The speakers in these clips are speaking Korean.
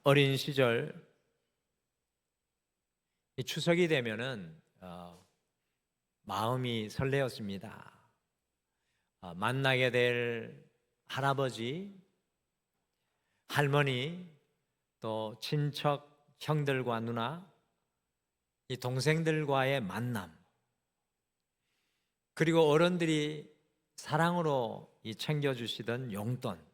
어린 시절 이 추석이 되면은 마음이 설레었습니다. 만나게 될 할아버지, 할머니, 또 친척, 형들과 누나, 이 동생들과의 만남, 그리고 어른들이 사랑으로 이 챙겨주시던 용돈,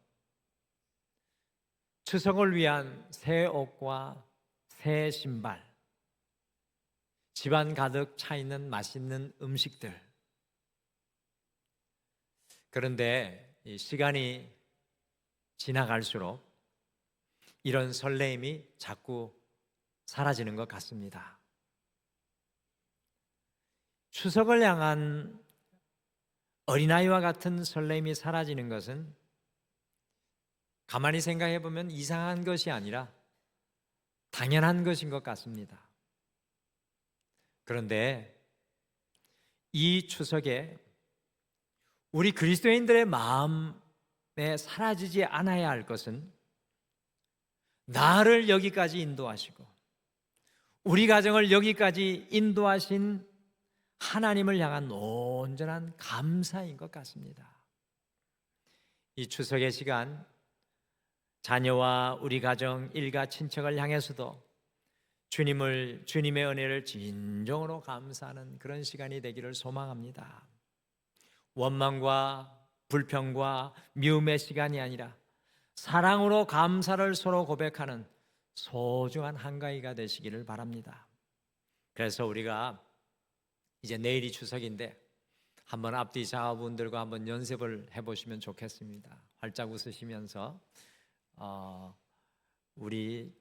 추석을 위한 새 옷과 새 신발, 집안 가득 차 있는 맛있는 음식들. 그런데 이 시간이 지나갈수록 이런 설레임이 자꾸 사라지는 것 같습니다. 추석을 향한 어린아이와 같은 설렘이 사라지는 것은 가만히 생각해 보면 이상한 것이 아니라 당연한 것인 것 같습니다. 그런데 이 추석에 우리 그리스도인들의 마음에 사라지지 않아야 할 것은 나를 여기까지 인도하시고 우리 가정을 여기까지 인도하신 하나님을 향한 온전한 감사인 것 같습니다. 이 추석의 시간, 자녀와 우리 가정, 일가, 친척을 향해서도 주님의 은혜를 진정으로 감사하는 그런 시간이 되기를 소망합니다. 원망과 불평과 미움의 시간이 아니라 사랑으로 감사를 서로 고백하는 소중한 한가위가 되시기를 바랍니다. 그래서 우리가 이제 내일이 추석인데 한번 앞뒤 좌우분들과 한번 연습을 해보시면 좋겠습니다. 활짝 웃으시면서 우리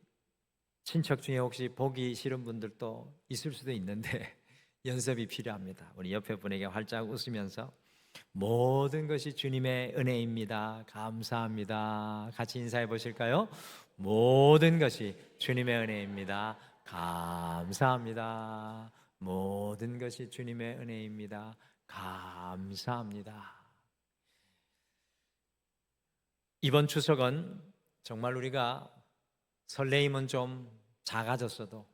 친척 중에 혹시 보기 싫은 분들도 있을 수도 있는데 연습이 필요합니다. 우리 옆에 분에게 활짝 웃으면서 모든 것이 주님의 은혜입니다. 감사합니다. 같이 인사해 보실까요? 모든 것이 주님의 은혜입니다. 감사합니다. 모든 것이 주님의 은혜입니다. 감사합니다. 이번 추석은 정말 우리가 설레임은 좀 작아졌어도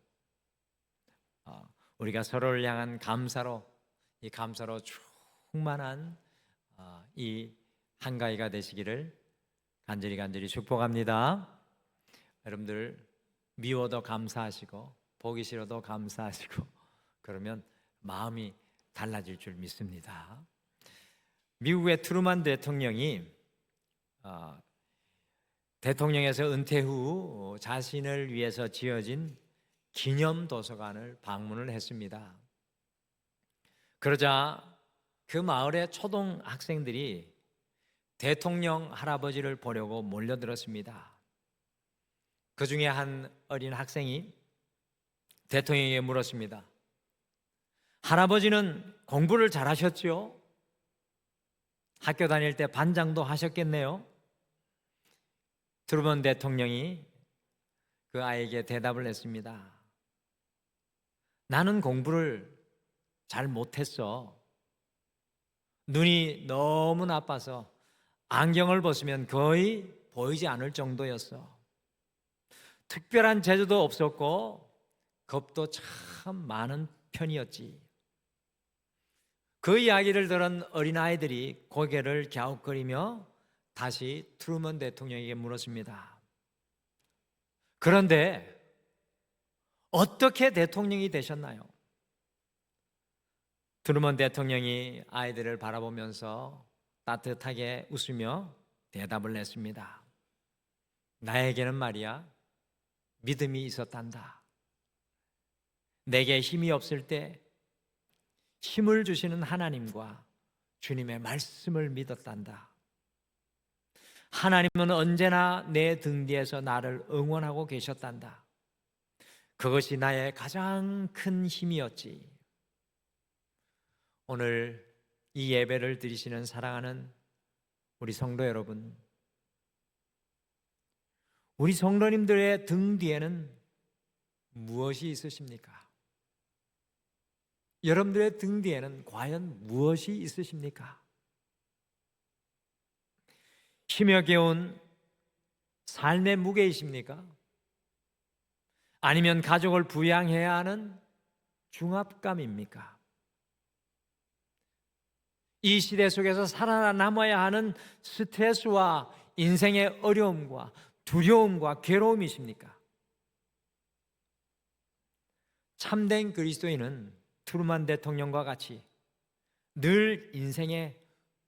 우리가 서로를 향한 감사로 이 감사로 충만한 이 한가위가 되시기를 간절히 축복합니다. 여러분들 미워도 감사하시고 보기 싫어도 감사하시고 그러면 마음이 달라질 줄 믿습니다. 미국의 트루만 대통령이 대통령에서 은퇴 후 자신을 위해서 지어진 기념 도서관을 방문을 했습니다. 그러자 그 마을의 초등학생들이 대통령 할아버지를 보려고 몰려들었습니다. 그 중에 한 어린 학생이 대통령에게 물었습니다. 할아버지는 공부를 잘하셨죠? 학교 다닐 때 반장도 하셨겠네요? 트루먼 대통령이 그 아이에게 대답을 했습니다. 나는 공부를 잘 못했어. 눈이 너무 나빠서 안경을 벗으면 거의 보이지 않을 정도였어. 특별한 재주도 없었고 겁도 참 많은 편이었지. 그 이야기를 들은 어린아이들이 고개를 갸웃거리며 다시 트루먼 대통령에게 물었습니다. 그런데 어떻게 대통령이 되셨나요? 트루먼 대통령이 아이들을 바라보면서 따뜻하게 웃으며 대답을 했습니다. 나에게는 말이야 믿음이 있었단다. 내게 힘이 없을 때 힘을 주시는 하나님과 주님의 말씀을 믿었단다. 하나님은 언제나 내 등 뒤에서 나를 응원하고 계셨단다. 그것이 나의 가장 큰 힘이었지. 오늘 이 예배를 드리시는 사랑하는 우리 성도 여러분, 우리 성도님들의 등 뒤에는 무엇이 있으십니까? 여러분들의 등 뒤에는 과연 무엇이 있으십니까? 힘에 겨운 삶의 무게이십니까? 아니면 가족을 부양해야 하는 중압감입니까? 이 시대 속에서 살아남아야 하는 스트레스와 인생의 어려움과 두려움과 괴로움이십니까? 참된 그리스도인은 트루만 대통령과 같이 늘 인생의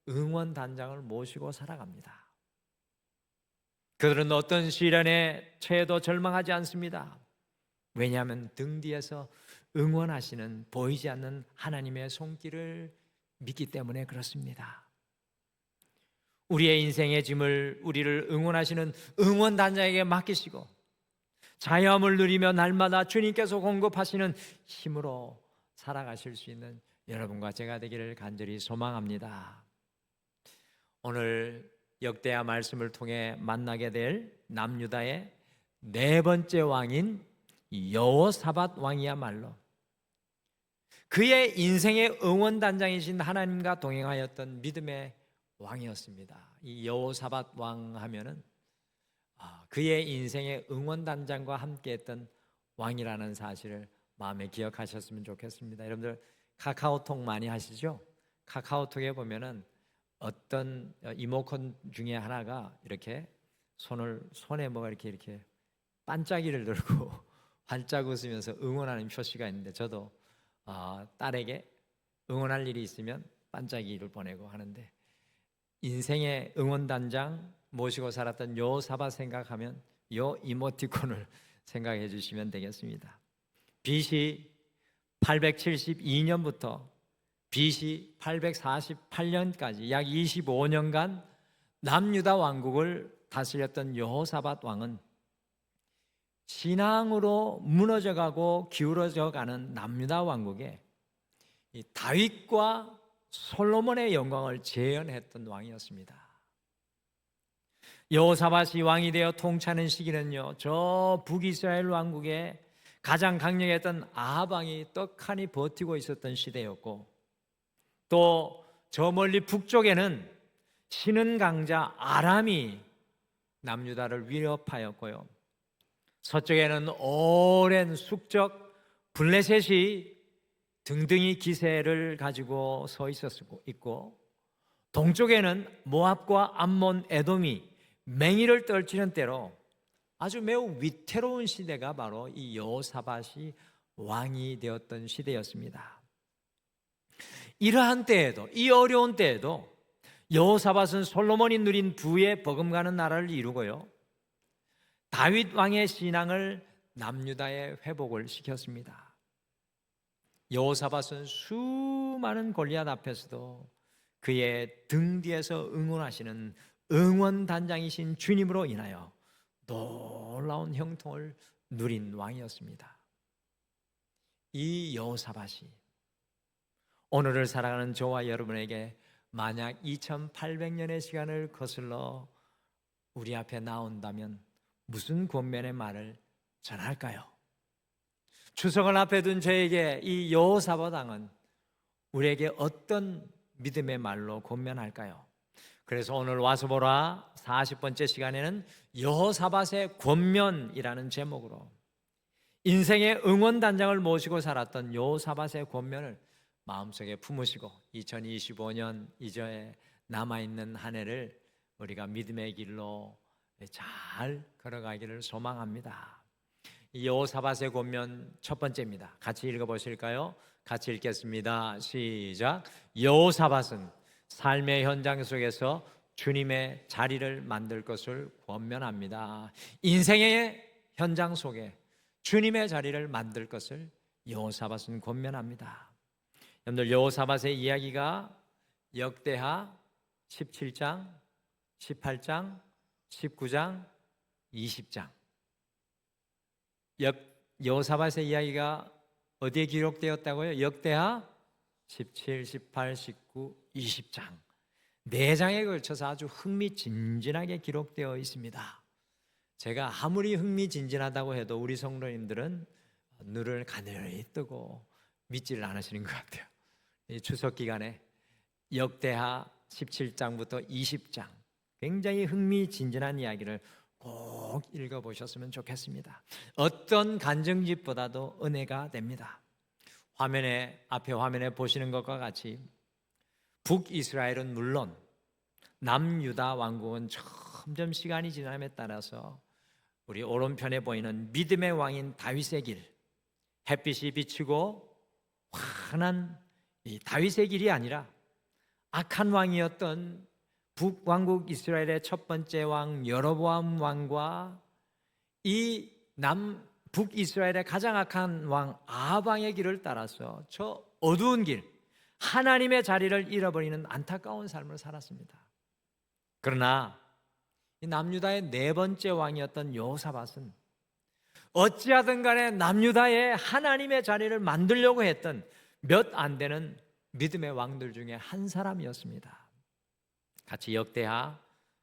응원단장을 모시고 살아갑니다. 그들은 어떤 시련에 처해도 절망하지 않습니다. 왜냐하면 등 뒤에서 응원하시는 보이지 않는 하나님의 손길을 믿기 때문에 그렇습니다. 우리의 인생의 짐을 우리를 응원하시는 응원단장에게 맡기시고 자유함을 누리며 날마다 주님께서 공급하시는 힘으로 살아가실 수 있는 여러분과 제가 되기를 간절히 소망합니다. 오늘 역대하 말씀을 통해 만나게 될 남유다의 네 번째 왕인 여호사밧 왕이야말로 그의 인생의 응원단장이신 하나님과 동행하였던 믿음의 왕이었습니다. 이 여호사밧 왕 하면은 그의 인생의 응원단장과 함께했던 왕이라는 사실을 마음에 기억하셨으면 좋겠습니다. 여러분들 카카오톡 많이 하시죠? 카카오톡에 보면은 어떤 이모컨 중에 하나가 이렇게 손에 뭐가 이렇게 반짝이를 들고 활짝 웃으면서 응원하는 표시가 있는데 저도 딸에게 응원할 일이 있으면 반짝이를 보내고 하는데 인생의 응원단장 모시고 살았던 여호사밧 생각하면 요 이모티콘을 생각해 주시면 되겠습니다. BC 872년부터 BC 848년까지 약 25년간 남유다 왕국을 다스렸던 여호사밧 왕은 신앙으로 무너져가고 기울어져가는 남유다 왕국에 이 다윗과 솔로몬의 영광을 재현했던 왕이었습니다. 여호사밧이 왕이 되어 통치하는 시기는요, 저 북이스라엘 왕국의 가장 강력했던 아합 왕이 떡하니 버티고 있었던 시대였고, 또 저 멀리 북쪽에는 신은 강자 아람이 남유다를 위협하였고요, 서쪽에는 오랜 숙적 블레셋이 등등이 기세를 가지고 서 있고, 동쪽에는 모압과 암몬, 에돔이 맹위를 떨치는 때로 아주 매우 위태로운 시대가 바로 이 여호사밧이 왕이 되었던 시대였습니다. 이러한 때에도, 이 어려운 때에도 여호사밧은 솔로몬이 누린 부에 버금가는 나라를 이루고요, 다윗 왕의 신앙을 남유다에 회복을 시켰습니다. 여호사밧은 수많은 골리앗 앞에서도 그의 등 뒤에서 응원하시는 응원단장이신 주님으로 인하여 놀라운 형통을 누린 왕이었습니다. 이 여호사밧이 오늘을 살아가는 저와 여러분에게 만약 2800년의 시간을 거슬러 우리 앞에 나온다면 무슨 권면의 말을 전할까요? 추석을 앞에 둔 저에게 이 여호사밧 왕은 우리에게 어떤 믿음의 말로 권면할까요? 그래서 오늘 와서 보라 40번째 시간에는 여호사밧의 권면이라는 제목으로 인생의 응원단장을 모시고 살았던 여호사밧의 권면을 마음속에 품으시고 2025년 이전에 남아있는 한 해를 우리가 믿음의 길로 잘 걸어가기를 소망합니다. 이 여호사밧의 권면 첫 번째입니다. 같이 읽어보실까요? 같이 읽겠습니다. 시작. 여호사밧은 삶의 현장 속에서 주님의 자리를 만들 것을 권면합니다. 인생의 현장 속에 주님의 자리를 만들 것을 여호사밧은 권면합니다. 여러분들 여호사밧의 이야기가 역대하 17장, 18장, 19장, 20장 여호사밧의 이야기가 어디에 기록되었다고요? 역대하 17, 18, 19, 20장 4장에 걸쳐서 아주 흥미진진하게 기록되어 있습니다. 제가 아무리 흥미진진하다고 해도 우리 성도님들은 눈을 가늘이 뜨고 믿지를 않으시는 것 같아요. 이 추석 기간에 역대하 17장부터 20장 굉장히 흥미진진한 이야기를 꼭 읽어보셨으면 좋겠습니다. 어떤 간증집보다도 은혜가 됩니다. 앞에 화면에 보시는 것과 같이 북이스라엘은 물론 남유다 왕국은 점점 시간이 지남에 따라서 우리 오른편에 보이는 믿음의 왕인 다윗의 길, 햇빛이 비치고 환한 이 다윗의 길이 아니라 악한 왕이었던 북왕국 이스라엘의 첫 번째 왕 여로보암 왕과 이 북이스라엘의 가장 악한 왕 아합 왕의 길을 따라서 저 어두운 길, 하나님의 자리를 잃어버리는 안타까운 삶을 살았습니다. 그러나 이 남유다의 네 번째 왕이었던 여호사밧은 어찌하든 간에 남유다에 하나님의 자리를 만들려고 했던 몇 안 되는 믿음의 왕들 중에 한 사람이었습니다. 같이 역대하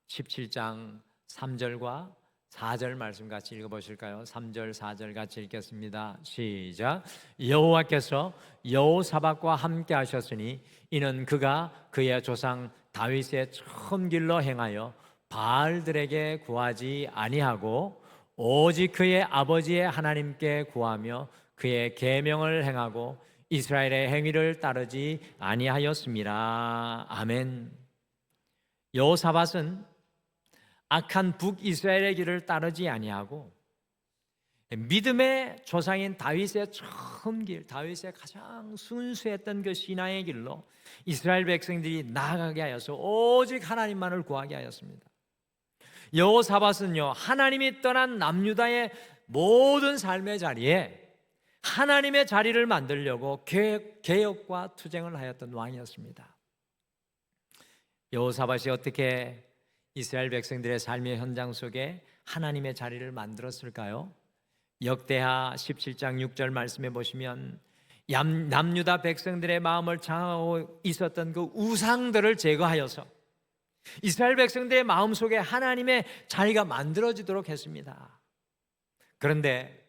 17장 3절과 4절 말씀 같이 읽어보실까요? 3절 4절 같이 읽겠습니다. 시작. 여호와께서 여호사밧과 함께 하셨으니 이는 그가 그의 조상 다윗의 처음 길로 행하여 바알들에게 구하지 아니하고 오직 그의 아버지의 하나님께 구하며 그의 계명을 행하고 이스라엘의 행위를 따르지 아니하였습니다. 아멘. 여호사밧은 악한 북이스라엘의 길을 따르지 아니하고 믿음의 조상인 다윗의 처음 길, 다윗의 가장 순수했던 그 신앙의 길로 이스라엘 백성들이 나아가게 하여서 오직 하나님만을 구하게 하였습니다. 여호사밧은요, 하나님이 떠난 남유다의 모든 삶의 자리에 하나님의 자리를 만들려고 개혁과 투쟁을 하였던 왕이었습니다. 여호사밧이 어떻게 이스라엘 백성들의 삶의 현장 속에 하나님의 자리를 만들었을까요? 역대하 17장 6절 말씀해 보시면 남유다 백성들의 마음을 장하고 있었던 그 우상들을 제거하여서 이스라엘 백성들의 마음속에 하나님의 자리가 만들어지도록 했습니다. 그런데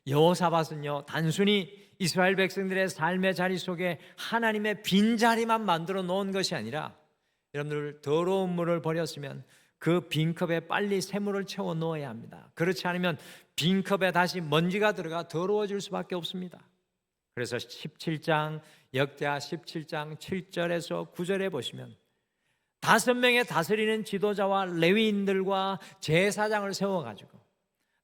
여호사밧은요, 단순히 이스라엘 백성들의 삶의 자리 속에 하나님의 빈자리만 만들어 놓은 것이 아니라, 여러분들 더러운 물을 버렸으면 그 빈컵에 빨리 새물을 채워 넣어야 합니다. 그렇지 않으면 빈컵에 다시 먼지가 들어가 더러워질 수밖에 없습니다. 그래서 역대하 17장 7절에서 9절에 보시면 5명의 다스리는 지도자와 레위인들과 제사장을 세워가지고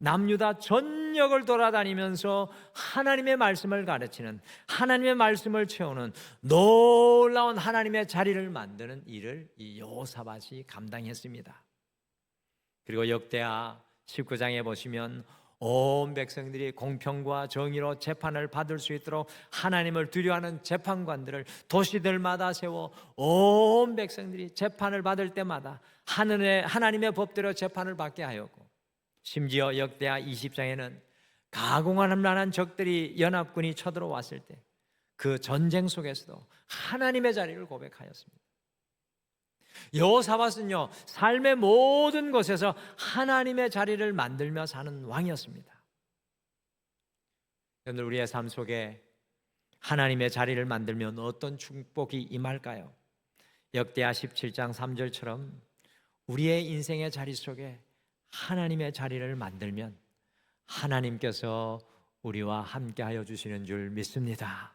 남유다 전역을 돌아다니면서 하나님의 말씀을 가르치는, 하나님의 말씀을 채우는 놀라운 하나님의 자리를 만드는 일을 이 여호사밧이 감당했습니다. 그리고 역대하 19장에 보시면 온 백성들이 공평과 정의로 재판을 받을 수 있도록 하나님을 두려워하는 재판관들을 도시들마다 세워 온 백성들이 재판을 받을 때마다 하나님의 법대로 재판을 받게 하였고, 심지어 역대하 20장에는 가공할 만한 적들이 연합군이 쳐들어왔을 때 그 전쟁 속에서도 하나님의 자리를 고백하였습니다. 여호사밧은요, 삶의 모든 곳에서 하나님의 자리를 만들며 사는 왕이었습니다. 여러분, 우리의 삶 속에 하나님의 자리를 만들면 어떤 축복이 임할까요? 역대하 17장 3절처럼 우리의 인생의 자리 속에 하나님의 자리를 만들면 하나님께서 우리와 함께하여 주시는 줄 믿습니다.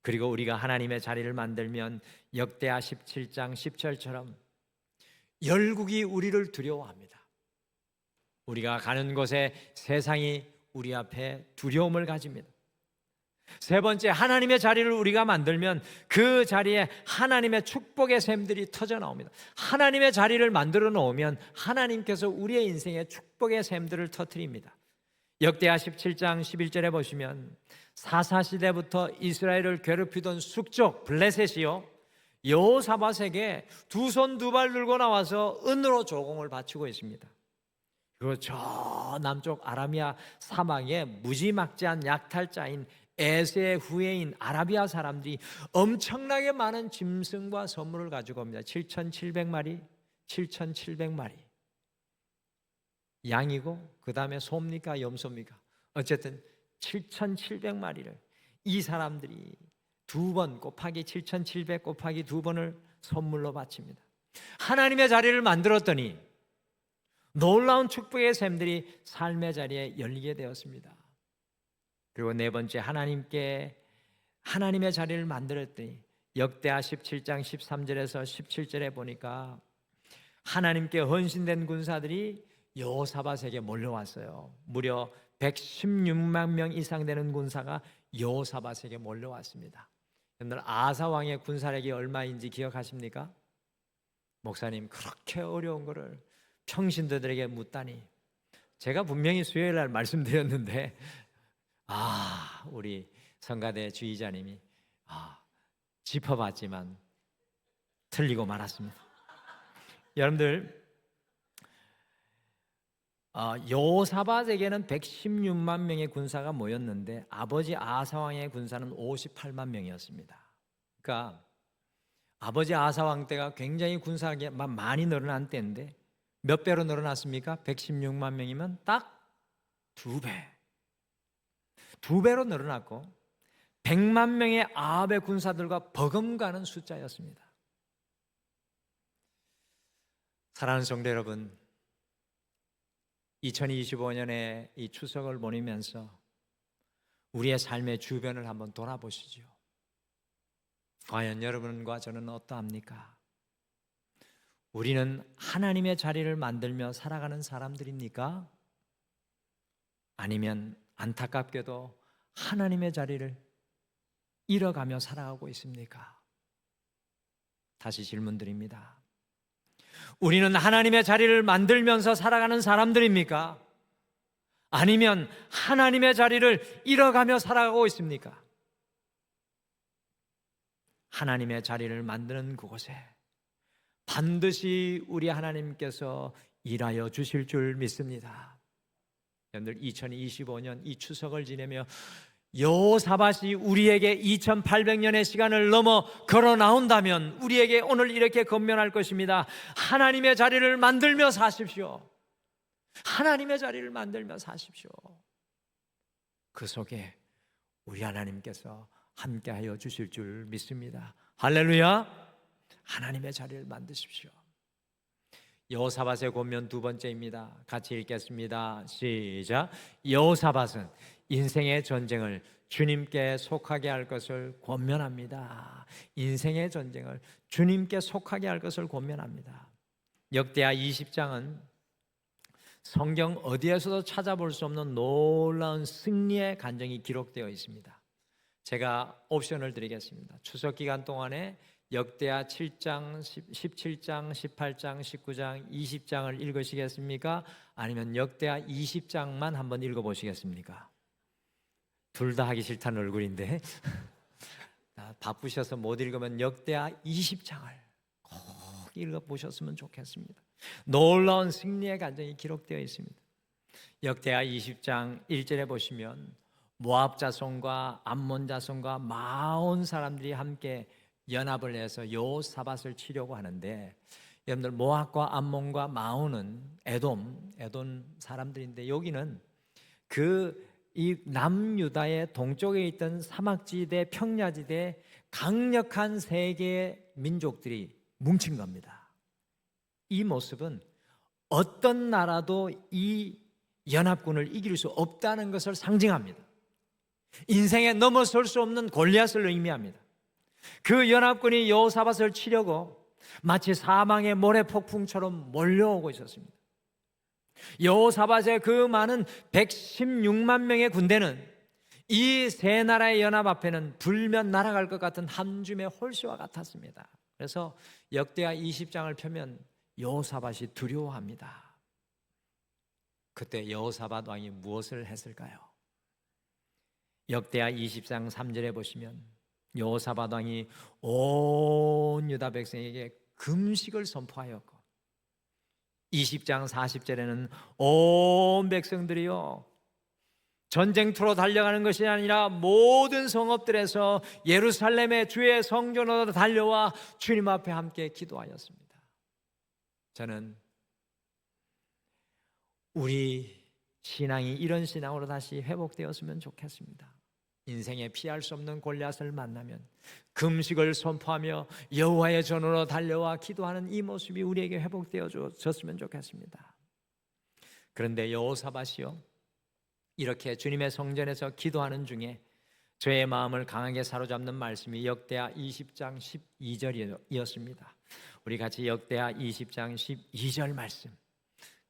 그리고 우리가 하나님의 자리를 만들면 역대하 17장 10절처럼 열국이 우리를 두려워합니다. 우리가 가는 곳에 세상이 우리 앞에 두려움을 가집니다. 세 번째, 하나님의 자리를 우리가 만들면 그 자리에 하나님의 축복의 샘들이 터져 나옵니다. 하나님의 자리를 만들어 놓으면 하나님께서 우리의 인생에 축복의 샘들을 터뜨립니다. 역대하 17장 11절에 보시면 사사시대부터 이스라엘을 괴롭히던 숙적 블레셋이요, 여호사밧에게 두 손 두 발 들고 나와서 은으로 조공을 바치고 있습니다. 그리고 저 남쪽 아라비아 사막에 무지막지한 약탈자인 에세의 후예인 아라비아 사람들이 엄청나게 많은 짐승과 선물을 가지고 옵니다. 7,700마리, 7,700마리 양이고, 그 다음에 소입니까 염소입니까? 어쨌든 7,700마리를 이 사람들이 2번 곱하기 7,700 곱하기 2번을 선물로 바칩니다. 하나님의 자리를 만들었더니 놀라운 축복의 샘들이 삶의 자리에 열리게 되었습니다. 그리고 네 번째, 하나님의 자리를 만들었더니 역대하 17장 13절에서 17절에 보니까 하나님께 헌신된 군사들이 여호사밧에게 몰려왔어요. 무려 116만 명 이상 되는 군사가 여호사밧에게 몰려왔습니다. 여러분들 아사 왕의 군사력이 얼마인지 기억하십니까? 목사님, 그렇게 어려운 거를 평신도들에게 묻다니. 제가 분명히 수요일 날 말씀드렸는데 우리 성가대 주의자님이 짚어봤지만 틀리고 말았습니다. 여러분들, 여호사밧에게는 116만 명의 군사가 모였는데 아버지 아사왕의 군사는 58만 명이었습니다. 그러니까 아버지 아사왕 때가 굉장히 군사가 많이 늘어난 때인데 몇 배로 늘어났습니까? 116만 명이면 딱 2배. 2배로 늘어났고 100만 명의 아합의 군사들과 버금가는 숫자였습니다. 사랑하는 성도 여러분, 2025년에 이 추석을 보내면서 우리의 삶의 주변을 한번 돌아보시죠. 과연 여러분과 저는 어떠합니까? 우리는 하나님의 자리를 만들며 살아가는 사람들입니까? 아니면 안타깝게도 하나님의 자리를 잃어가며 살아가고 있습니까? 다시 질문드립니다. 우리는 하나님의 자리를 만들면서 살아가는 사람들입니까? 아니면 하나님의 자리를 잃어가며 살아가고 있습니까? 하나님의 자리를 만드는 그곳에 반드시 우리 하나님께서 일하여 주실 줄 믿습니다. 여러분들, 2025년 이 추석을 지내며 여호사밧이 우리에게 2800년의 시간을 넘어 걸어 나온다면 우리에게 오늘 이렇게 권면할 것입니다. 하나님의 자리를 만들며 사십시오. 하나님의 자리를 만들며 사십시오. 그 속에 우리 하나님께서 함께하여 주실 줄 믿습니다. 할렐루야. 하나님의 자리를 만드십시오. 여호사밧의 권면 두 번째입니다. 같이 읽겠습니다. 시작. 여호사밧은 인생의 전쟁을 주님께 속하게 할 것을 권면합니다. 인생의 전쟁을 주님께 속하게 할 것을 권면합니다. 역대하 20장은 성경 어디에서도 찾아볼 수 없는 놀라운 승리의 간증이 기록되어 있습니다. 제가 옵션을 드리겠습니다. 추석 기간 동안에 역대하 7장, 17장, 18장, 19장, 20장을 읽으시겠습니까? 아니면 역대하 20장만 한번 읽어보시겠습니까? 둘 다 하기 싫다는 얼굴인데 바쁘셔서 못 읽으면 역대하 20장을 꼭 읽어보셨으면 좋겠습니다. 놀라운 승리의 간증이 기록되어 있습니다. 역대하 20장 1절에 보시면 모압 자손과 암몬 자손과 마온 사람들이 함께 연합을 해서 여호사밧을 치려고 하는데, 여러분들 모압과 암몬과 마온은 에돔 사람들인데, 여기는 이 남유다의 동쪽에 있던 사막지대, 평야지대 강력한 세 개의 민족들이 뭉친 겁니다. 이 모습은 어떤 나라도 이 연합군을 이길 수 없다는 것을 상징합니다. 인생에 넘어설 수 없는 골리앗을 의미합니다. 그 연합군이 여호사밧을 치려고 마치 사망의 모래폭풍처럼 몰려오고 있었습니다. 여호사밧의 그 많은 116만 명의 군대는 이 세 나라의 연합 앞에는 불면 날아갈 것 같은 한 줌의 홀씨와 같았습니다. 그래서 역대하 20장을 펴면 여호사밧이 두려워합니다. 그때 여호사밧 왕이 무엇을 했을까요? 역대하 20장 3절에 보시면 여호사밧 왕이 온 유다 백성에게 금식을 선포하였고, 20장 40절에는 온 백성들이요 전쟁터로 달려가는 것이 아니라 모든 성읍들에서 예루살렘의 주의 성전으로 달려와 주님 앞에 함께 기도하였습니다. 저는 우리 신앙이 이런 신앙으로 다시 회복되었으면 좋겠습니다. 인생에 피할 수 없는 골리앗을 만나면 금식을 선포하며 여호와의 전으로 달려와 기도하는 이 모습이 우리에게 회복되어졌으면 좋겠습니다. 그런데 여호사밧이요, 이렇게 주님의 성전에서 기도하는 중에 저의 마음을 강하게 사로잡는 말씀이 역대하 20장 12절이었습니다. 우리 같이 역대하 20장 12절 말씀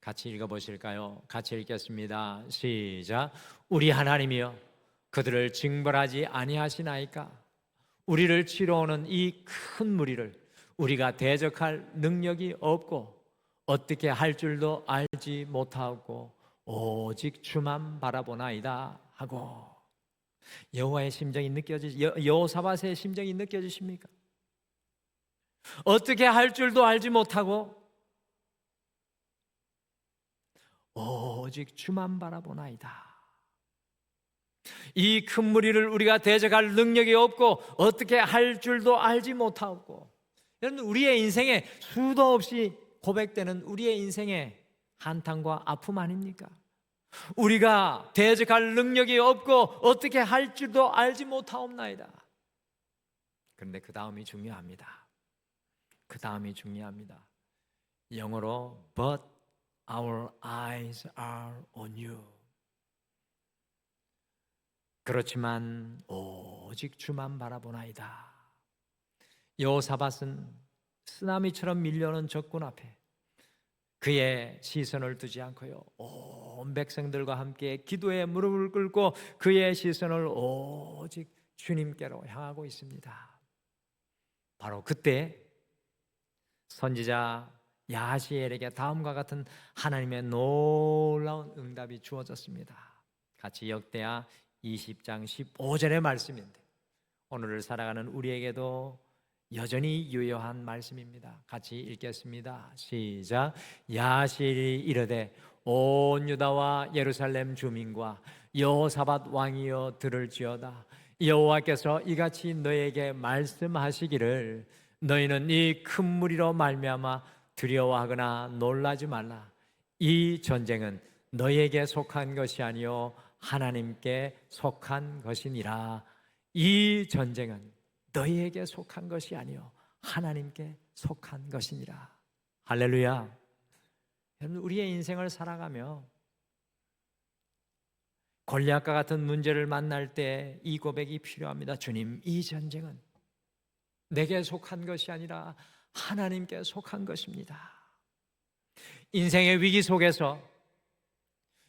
같이 읽어보실까요? 같이 읽겠습니다. 시작. 우리 하나님이여, 그들을 징벌하지 아니하시나이까? 우리를 치러오는 이 큰 무리를 우리가 대적할 능력이 없고 어떻게 할 줄도 알지 못하고 오직 주만 바라보나이다 하고. 여호와의 심정이 여호사밧의 심정이 느껴지십니까? 어떻게 할 줄도 알지 못하고 오직 주만 바라보나이다. 이 큰 무리를 우리가 대적할 능력이 없고 어떻게 할 줄도 알지 못하고. 여러분, 우리의 인생에 수도 없이 고백되는 우리의 인생의 한탄과 아픔 아닙니까? 우리가 대적할 능력이 없고 어떻게 할 줄도 알지 못하옵나이다. 그런데 그 다음이 중요합니다. 그 다음이 중요합니다. 영어로 But our eyes are on you. 그렇지만 오직 주만 바라보나이다. 여호사밧은 쓰나미처럼 밀려오는 적군 앞에 그의 시선을 두지 않고요, 온 백성들과 함께 기도에 무릎을 꿇고 그의 시선을 오직 주님께로 향하고 있습니다. 바로 그때 선지자 야하시엘에게 다음과 같은 하나님의 놀라운 응답이 주어졌습니다. 같이 역대하 20장 15절의 말씀인데 오늘을 살아가는 우리에게도 여전히 유효한 말씀입니다. 같이 읽겠습니다. 시작. 야하시엘이 이르되 온 유다와 예루살렘 주민과 여호사밧 왕이여 들을지어다. 여호와께서 이같이 너에게 말씀하시기를 너희는 이 큰 무리로 말미암아 두려워하거나 놀라지 말라. 이 전쟁은 너희에게 속한 것이 아니요 하나님께 속한 것이니라. 이 전쟁은 너희에게 속한 것이 아니요 하나님께 속한 것이니라. 할렐루야. 여러분, 우리의 인생을 살아가며 골리앗과 같은 문제를 만날 때 이 고백이 필요합니다. 주님, 이 전쟁은 내게 속한 것이 아니라 하나님께 속한 것입니다. 인생의 위기 속에서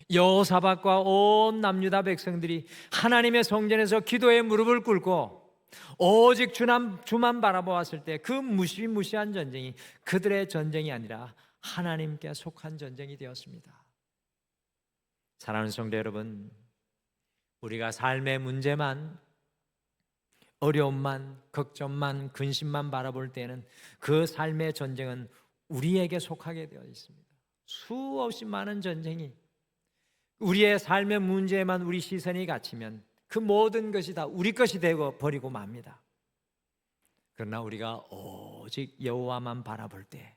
여호사밧과 온 남유다 백성들이 하나님의 성전에서 기도에 무릎을 꿇고 오직 주만 바라보았을 때 그 무시무시한 전쟁이 그들의 전쟁이 아니라 하나님께 속한 전쟁이 되었습니다. 사랑하는 성도 여러분, 우리가 삶의 문제만, 어려움만, 걱정만, 근심만 바라볼 때는 그 삶의 전쟁은 우리에게 속하게 되어 있습니다. 수없이 많은 전쟁이 우리의 삶의 문제에만 우리 시선이 갇히면 그 모든 것이 다 우리 것이 되고 버리고 맙니다. 그러나 우리가 오직 여호와만 바라볼 때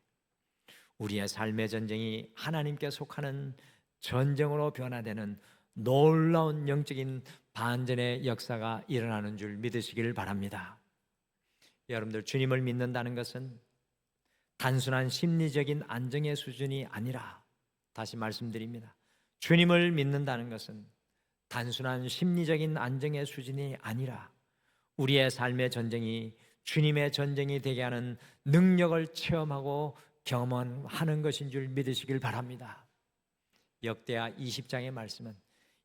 우리의 삶의 전쟁이 하나님께 속하는 전쟁으로 변화되는 놀라운 영적인 반전의 역사가 일어나는 줄 믿으시길 바랍니다. 여러분들, 주님을 믿는다는 것은 단순한 심리적인 안정의 수준이 아니라, 다시 말씀드립니다, 주님을 믿는다는 것은 단순한 심리적인 안정의 수준이 아니라 우리의 삶의 전쟁이 주님의 전쟁이 되게 하는 능력을 체험하고 경험하는 것인 줄 믿으시길 바랍니다. 역대하 20장의 말씀은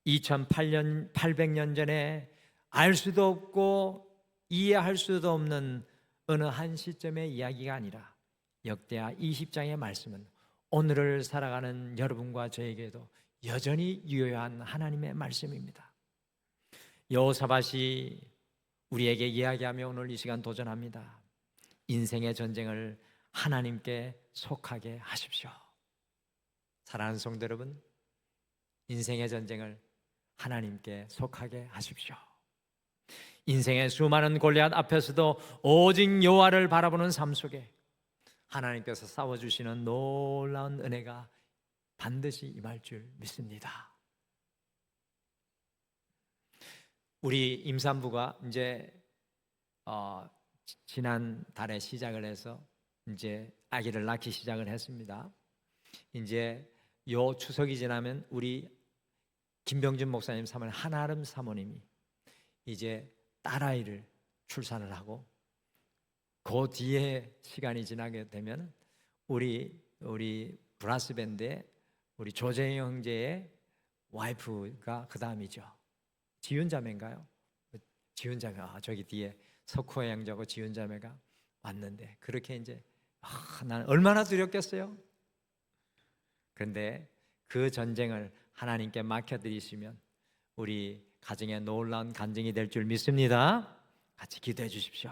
2800년 전에 알 수도 없고 이해할 수도 없는 어느 한 시점의 이야기가 아니라 역대하 20장의 말씀은 오늘을 살아가는 여러분과 저에게도 여전히 유효한 하나님의 말씀입니다. 여호사밧이 우리에게 이야기하며 오늘 이 시간 도전합니다. 인생의 전쟁을 하나님께 속하게 하십시오. 사랑하는 성도 여러분, 인생의 전쟁을 하나님께 속하게 하십시오. 인생의 수많은 골리앗 앞에서도 오직 여호와를 바라보는 삶 속에 하나님께서 싸워주시는 놀라운 은혜가 반드시 임할 줄 믿습니다. 우리 임산부가 이제 지난 달에 시작을 해서 이제 아기를 낳기 시작을 했습니다. 이제 요 추석이 지나면 우리 김병준 목사님 사모님 한아름 사모님이 이제 딸아이를 출산을 하고 그 뒤에 시간이 지나게 되면 우리 브라스 밴드의 우리 조재영 형제의 와이프가 그 다음이죠. 지훈 자매인가요? 지훈 자매, 저기 뒤에 석호 양자고 지훈 자매가 왔는데 그렇게 이제 난 얼마나 두렵겠어요. 그런데 그 전쟁을 하나님께 맡겨드리시면 우리 가정에 놀라운 간증이 될 줄 믿습니다. 같이 기도해 주십시오.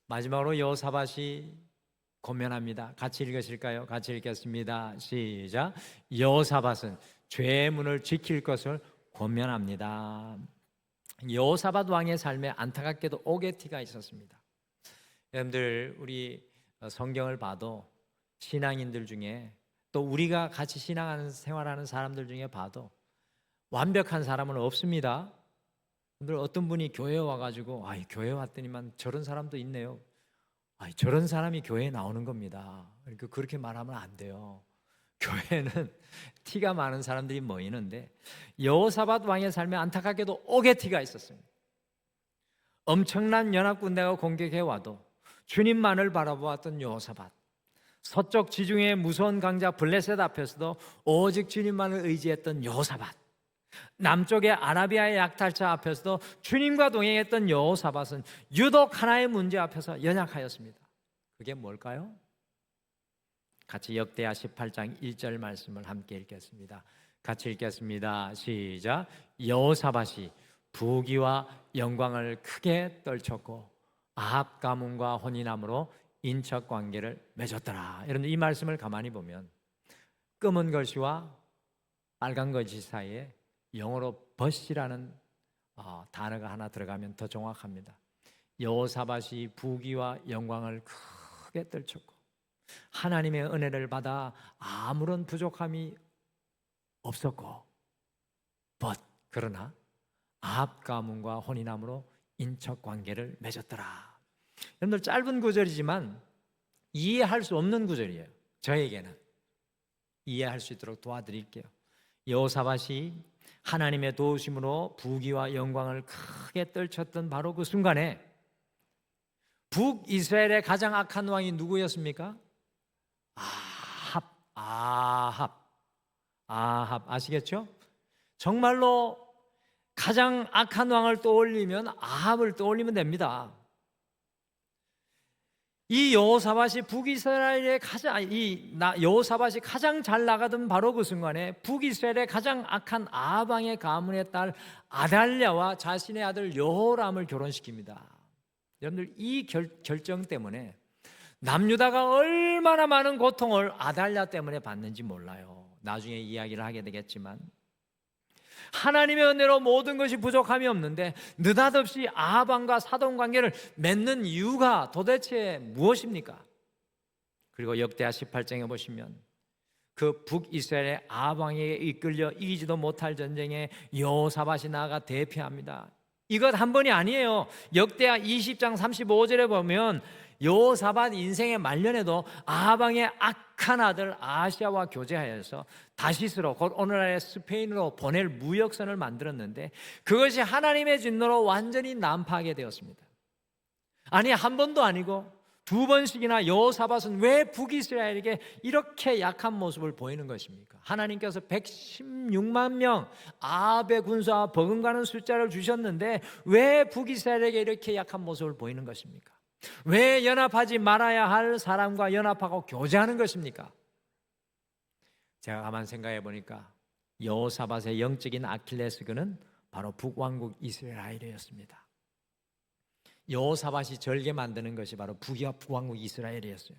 마지막으로 여호사밧이 권면합니다. 같이 읽으실까요? 같이 읽겠습니다. 시작. 여호사밧은 죄의 문을 지킬 것을 권면합니다. 여호사밧 왕의 삶에 안타깝게도 오게티가 있었습니다. 여러분들 우리 성경을 봐도 신앙인들 중에 또 우리가 같이 신앙하는 생활하는 사람들 중에 봐도 완벽한 사람은 없습니다. 여러분들 어떤 분이 교회에 와가지고 교회 왔더니만 저런 사람도 있네요. 저런 사람이 교회에 나오는 겁니다. 그러니까 그렇게 말하면 안 돼요. 교회는 티가 많은 사람들이 모이는데 여호사밧 왕의 삶에 안타깝게도 오게티가 있었습니다. 엄청난 연합군대가 공격해 와도 주님만을 바라보았던 여호사밧, 서쪽 지중해의 무서운 강자 블레셋 앞에서도 오직 주님만을 의지했던 여호사밧, 남쪽의 아라비아의 약탈자 앞에서도 주님과 동행했던 여호사밧은 유독 하나의 문제 앞에서 연약하였습니다. 그게 뭘까요? 같이 역대하 18장 1절 말씀을 함께 읽겠습니다. 같이 읽겠습니다. 시작. 여호사밧이 부귀와 영광을 크게 떨쳤고 아합 가문과 혼인함으로 인척 관계를 맺었더라. 여러분 이 말씀을 가만히 보면 검은 글씨와 빨간 글씨 사이에 영어로 벗이라는 단어가 하나 들어가면 더 정확합니다. 여호사밧이 부귀와 영광을 크게 떨쳤고 하나님의 은혜를 받아 아무런 부족함이 없었고 그러나 아합 가문과 혼인함으로 인척 관계를 맺었더라. 여러분들 짧은 구절이지만 이해할 수 없는 구절이에요. 저에게는 이해할 수 있도록 도와드릴게요. 여호사밧이 하나님의 도우심으로 부귀와 영광을 크게 떨쳤던 바로 그 순간에 북이스라엘의 가장 악한 왕이 누구였습니까? 아합 아시겠죠? 정말로 가장 악한 왕을 떠올리면 아합을 떠올리면 됩니다. 이 여호사밧이 북이스라엘의 여호사밧이 가장 잘 나가던 바로 그 순간에 북이스라엘의 가장 악한 아합 왕의 가문의 딸 아달랴와 자신의 아들 여호람을 결혼시킵니다. 여러분들 이 결정 때문에 남유다가 얼마나 많은 고통을 아달랴 때문에 받는지 몰라요. 나중에 이야기를 하게 되겠지만 하나님의 은혜로 모든 것이 부족함이 없는데 느닷없이 아합 왕과 사돈 관계를 맺는 이유가 도대체 무엇입니까? 그리고 역대하 18장에 보시면 그 북이스라엘의 아합 왕에게 이끌려 이기지도 못할 전쟁에 여호사밧이 나아가 대피합니다. 이것 한 번이 아니에요. 역대하 20장 35절에 보면 여호사밧 인생의 말년에도 아합 왕의 악한 아들 아하시아와 교제하여서 다시스로 곧 오늘날의 스페인으로 보낼 무역선을 만들었는데 그것이 하나님의 진노로 완전히 난파하게 되었습니다. 아니 한 번도 아니고 두 번씩이나 여호사밧은 왜 북이스라엘에게 이렇게 약한 모습을 보이는 것입니까? 하나님께서 116만 명 아합의 군사와 버금가는 숫자를 주셨는데 왜 북이스라엘에게 이렇게 약한 모습을 보이는 것입니까? 왜 연합하지 말아야 할 사람과 연합하고 교제하는 것입니까? 제가 가만 생각해 보니까 여호사밧의 영적인 아킬레스건은 바로 북왕국 이스라엘이었습니다. 여호사밧이 절개 만드는 것이 바로 북왕국 이스라엘이었어요.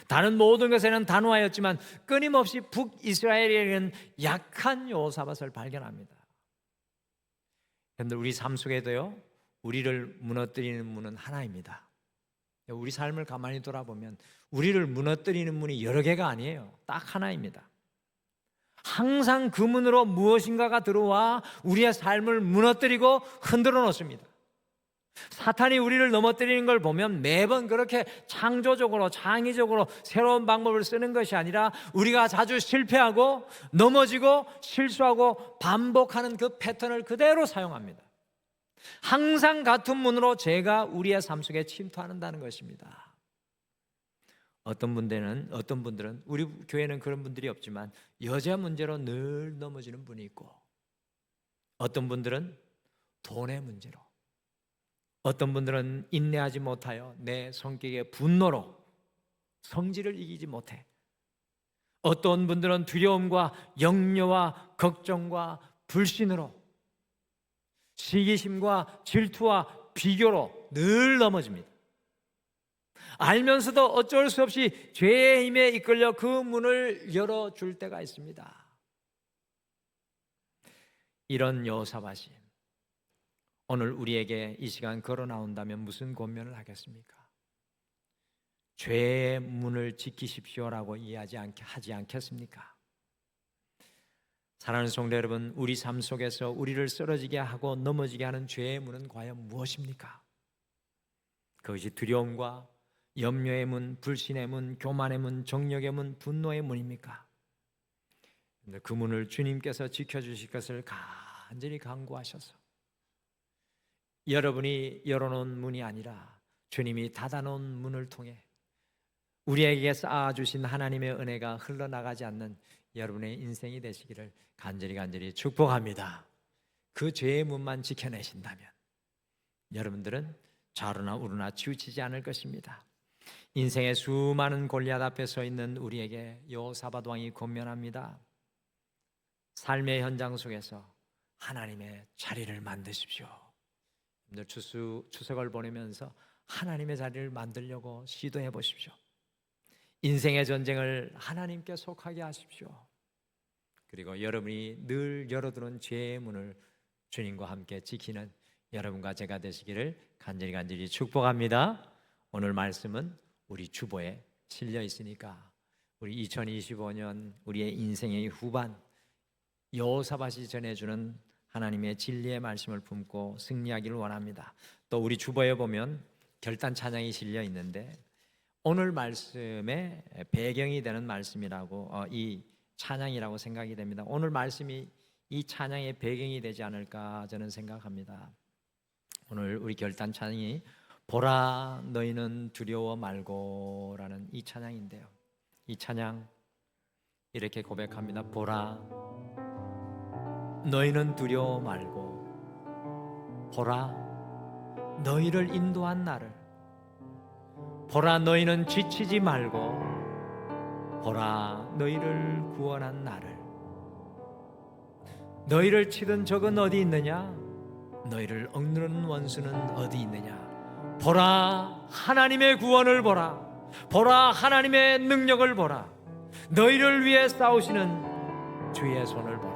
다른 모든 것에는 단호하였지만 끊임없이 북이스라엘에는 약한 여호사밧을 발견합니다. 그런데 우리 삶 속에도요 우리를 무너뜨리는 문은 하나입니다. 우리 삶을 가만히 돌아보면 우리를 무너뜨리는 문이 여러 개가 아니에요. 딱 하나입니다. 항상 그 문으로 무엇인가가 들어와 우리의 삶을 무너뜨리고 흔들어 놓습니다. 사탄이 우리를 넘어뜨리는 걸 보면 매번 그렇게 창조적으로 창의적으로 새로운 방법을 쓰는 것이 아니라 우리가 자주 실패하고 넘어지고 실수하고 반복하는 그 패턴을 그대로 사용합니다. 항상 같은 문으로 죄가 우리의 삶 속에 침투한다는 것입니다. 어떤 분들은 우리 교회는 그런 분들이 없지만 여자 문제로 늘 넘어지는 분이 있고, 어떤 분들은 돈의 문제로, 어떤 분들은 인내하지 못하여 내 성격의 분노로 성질을 이기지 못해, 어떤 분들은 두려움과 염려와 걱정과 불신으로, 시기심과 질투와 비교로 늘 넘어집니다. 알면서도 어쩔 수 없이 죄의 힘에 이끌려 그 문을 열어줄 때가 있습니다. 이런 여호사밧이 오늘 우리에게 이 시간 걸어 나온다면 무슨 권면을 하겠습니까? 죄의 문을 지키십시오라고 하지 않겠습니까? 사랑하는 성도 여러분, 우리 삶 속에서 우리를 쓰러지게 하고 넘어지게 하는 죄의 문은 과연 무엇입니까? 그것이 두려움과 염려의 문, 불신의 문, 교만의 문, 정욕의 문, 분노의 문입니까? 그 문을 주님께서 지켜주실 것을 간절히 간구하셔서, 여러분이 열어놓은 문이 아니라 주님이 닫아놓은 문을 통해 우리에게 쌓아주신 하나님의 은혜가 흘러나가지 않는 여러분의 인생이 되시기를 간절히 축복합니다. 그 죄의 문만 지켜내신다면 여러분들은 좌로나 우로나 치우치지 않을 것입니다. 인생의 수많은 골리앗 앞에 서 있는 우리에게 여호사밧 왕이 권면합니다. 삶의 현장 속에서 하나님의 자리를 만드십시오. 추석을 보내면서 하나님의 자리를 만들려고 시도해 보십시오. 인생의 전쟁을 하나님께 속하게 하십시오. 그리고 여러분이 늘 열어두는 죄의 문을 주님과 함께 지키는 여러분과 제가 되시기를 간절히 축복합니다. 오늘 말씀은 우리 주보에 실려 있으니까 우리 2025년 우리의 인생의 후반, 여호사밧이 전해주는 하나님의 진리의 말씀을 품고 승리하기를 원합니다. 또 우리 주보에 보면 결단 찬양이 실려 있는데, 오늘 말씀의 배경이 되는 말씀이라고 이 찬양이라고 생각이 됩니다. 오늘 말씀이 이 찬양의 배경이 되지 않을까 저는 생각합니다. 오늘 우리 결단 찬양이 보라 너희는 두려워 말고라는 이 찬양인데요, 이 찬양 이렇게 고백합니다. 보라 너희는 두려워 말고, 보라 너희를 인도한 나를, 보라 너희는 지치지 말고, 보라 너희를 구원한 나를. 너희를 치던 적은 어디 있느냐? 너희를 억누르는 원수는 어디 있느냐? 보라 하나님의 구원을 보라, 보라 하나님의 능력을 보라, 너희를 위해 싸우시는 주의 손을 보라.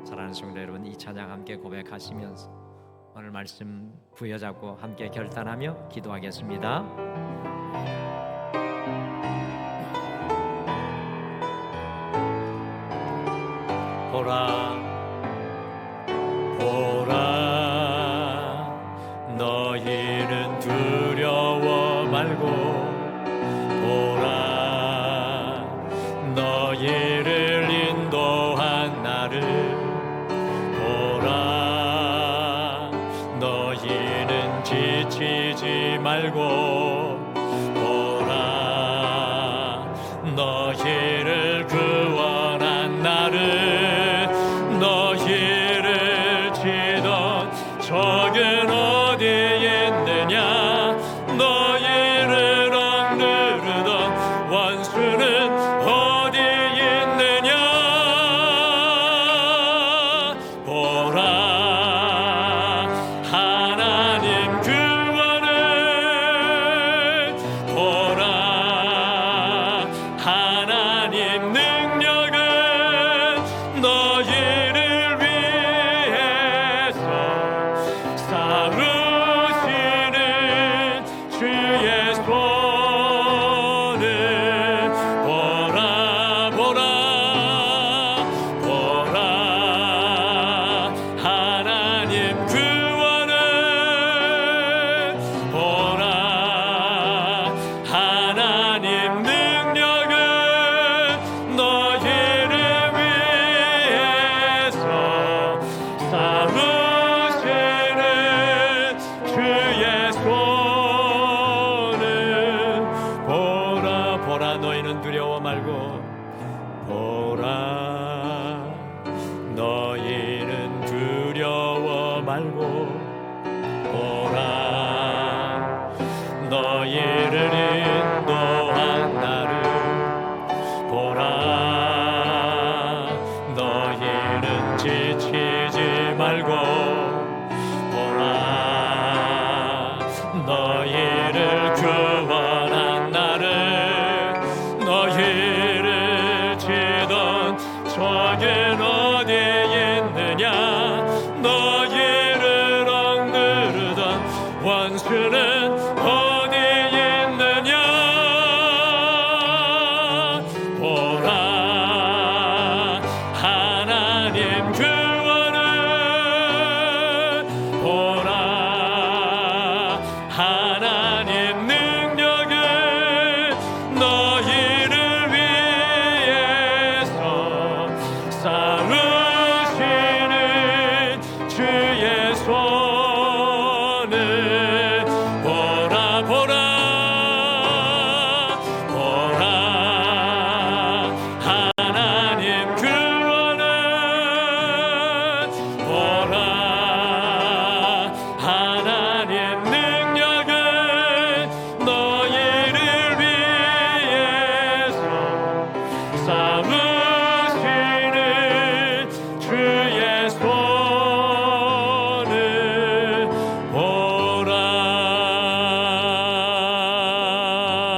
사랑하는 성도 여러분, 이 찬양 함께 고백하시면서 오늘 말씀 부여잡고 함께 결단하며 기도하겠습니다. 보라 보라 너희는 두려워 말고, 보라 너희를 인도한 나를, 보라 너희는 지치지 말고, 보라 너희를 구원한 나를. 너희를 치던 적은 어디 있느냐? 너희를 억누르던 원수는 어디 있느냐? 보라 하나님 구원을, 보라 하나님 능력을, 너희를 위해서 싸우시는 주의 손을 보라 보라 보라 하나님 구원을, 지치지 말고 보라 너희를 구원한 나를 너희를 치던 적은 어디에 있느냐 너희를 억누르던 원수는 어디에 있느냐 보라 하나님 구원을 보라 하나님 능력을 너희를 위해서 싸우시는 주의 손을 보라 보라 보라 하나님 구원을 보라 하나님 능력을 너희를 위해서 싸우시는 주의 손을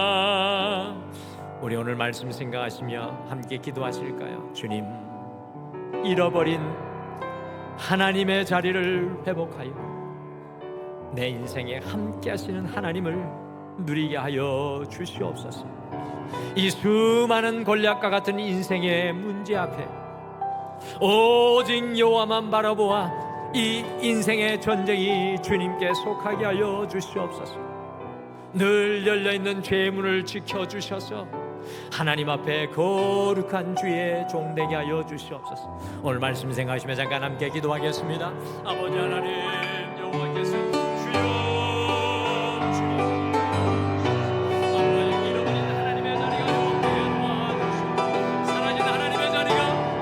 보라. 우리 오늘 말씀 생각하시며 함께 기도하실까요? 주님, 잃어버린 하나님의 자리를 회복하여 내 인생에 함께 하시는 하나님을 누리게 하여 주시옵소서. 이 수많은 골리앗과 같은 인생의 문제 앞에 오직 여호와만 바라보아 이 인생의 전쟁이 주님께 속하게 하여 주시옵소서. 늘 열려있는 죄의 문을 지켜주셔서 하나님 앞에 거룩한 주의 종 되게 하여 주시옵소서. 오늘 말씀 생각하시며 잠깐 함께 기도하겠습니다. 아버지 하나님 여호와께서 주여 주님 아버지 잃어버린 하나님의 자리가 회복되게 도와주시고 사라진 하나님의 자리가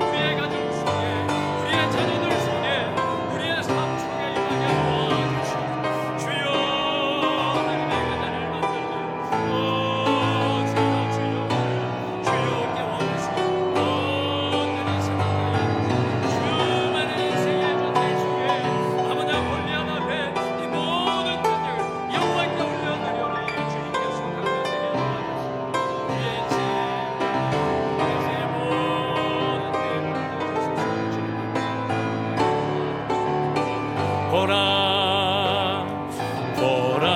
우리의 가정 속에 우리의 자녀들 속에 우리의 삶 속에 임하게 도와주시고 주여 하나님의 그 자리를 만들고 주여 주여 깨워주시고 오늘의 생각에 수많은 인생의 전쟁 속에 아버지 골리앗 앞에 이 모든 전쟁을 여호와께 올려드리오니 주님께 속하게 되게 도와주시고 우리의 인생의 모든 보라 보라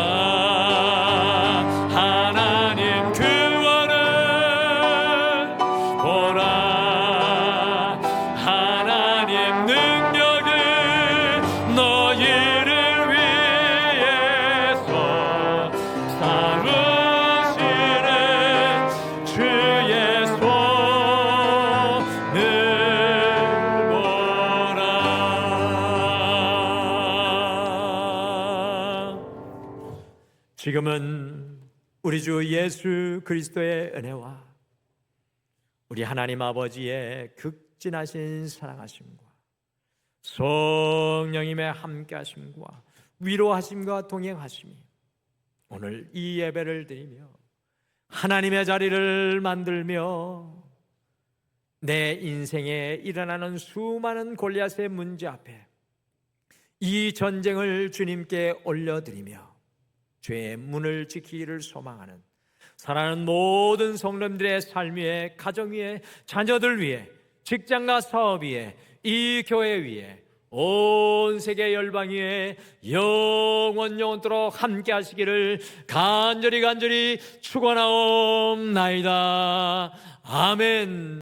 하나님 구원을 보라 하나님 능력을 너희를 위해서 싸우시는 주의 손을 보라. 지금은 우리 주 예수 그리스도의 은혜와 우리 하나님 아버지의 극진하신 사랑하심과 성령님의 함께하심과 위로하심과 동행하심이 오늘 이 예배를 드리며 하나님의 자리를 만들며 내 인생에 일어나는 수많은 골리앗의 문제 앞에 이 전쟁을 주님께 올려드리며 죄의 문을 지키기를 소망하는 사랑하는 모든 성도님들의 삶 위에, 가정 위에, 자녀들 위에, 직장과 사업 위에, 이 교회 위에, 온 세계 열방 위에 영원토록 함께 하시기를 간절히 축원하옵나이다. 아멘.